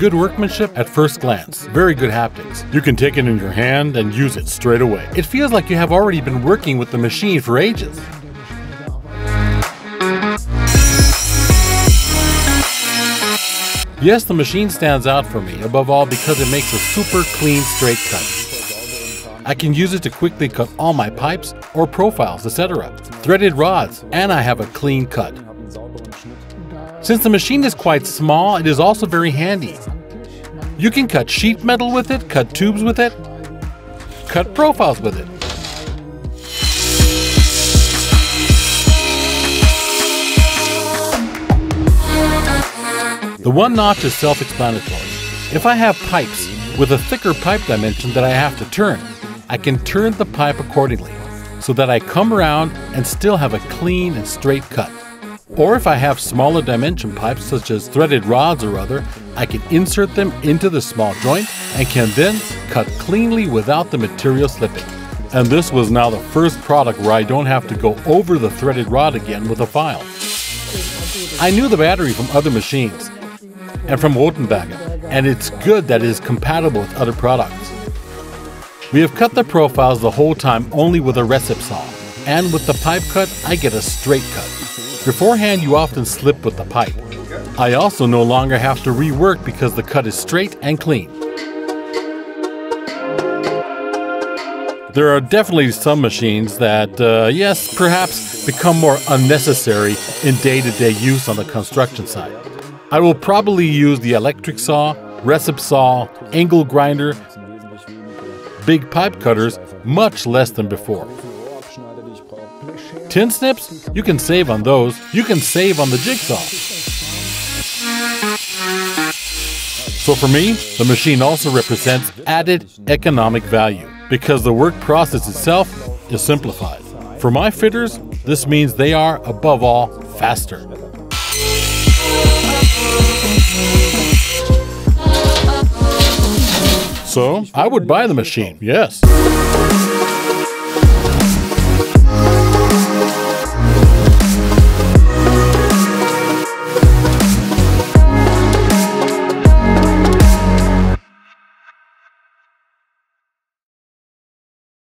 Good workmanship at first glance. Very good haptics. You can take it in your hand and use it straight away. It feels like you have already been working with the machine for ages. Yes, the machine stands out for me, above all because it makes a super clean straight cut. I can use it to quickly cut all my pipes or profiles, etc. Threaded rods, and I have a clean cut. Since the machine is quite small, it is also very handy. You can cut sheet metal with it, cut tubes with it, cut profiles with it. The one notch is self-explanatory. If I have pipes with a thicker pipe dimension that I have to turn, I can turn the pipe accordingly so that I come around and still have a clean and straight cut. Or if I have smaller dimension pipes such as threaded rods or other, I can insert them into the small joint and can then cut cleanly without the material slipping. And this was now the first product where I don't have to go over the threaded rod again with a file. I knew the battery from other machines and from Rothenberger, and it's good that it is compatible with other products. We have cut the profiles the whole time only with a recip saw, and with the pipe cut I get a straight cut. Beforehand you often slip with the pipe. I also no longer have to rework because the cut is straight and clean. There are definitely some machines that, yes, perhaps become more unnecessary in day-to-day use on the construction site. I will probably use the electric saw, recip saw, angle grinder, big pipe cutters much less than before. Tin snips? You can save on those. You can save on the jigsaw. So for me, the machine also represents added economic value because the work process itself is simplified. For my fitters, this means they are, above all, faster. So, I would buy the machine, yes.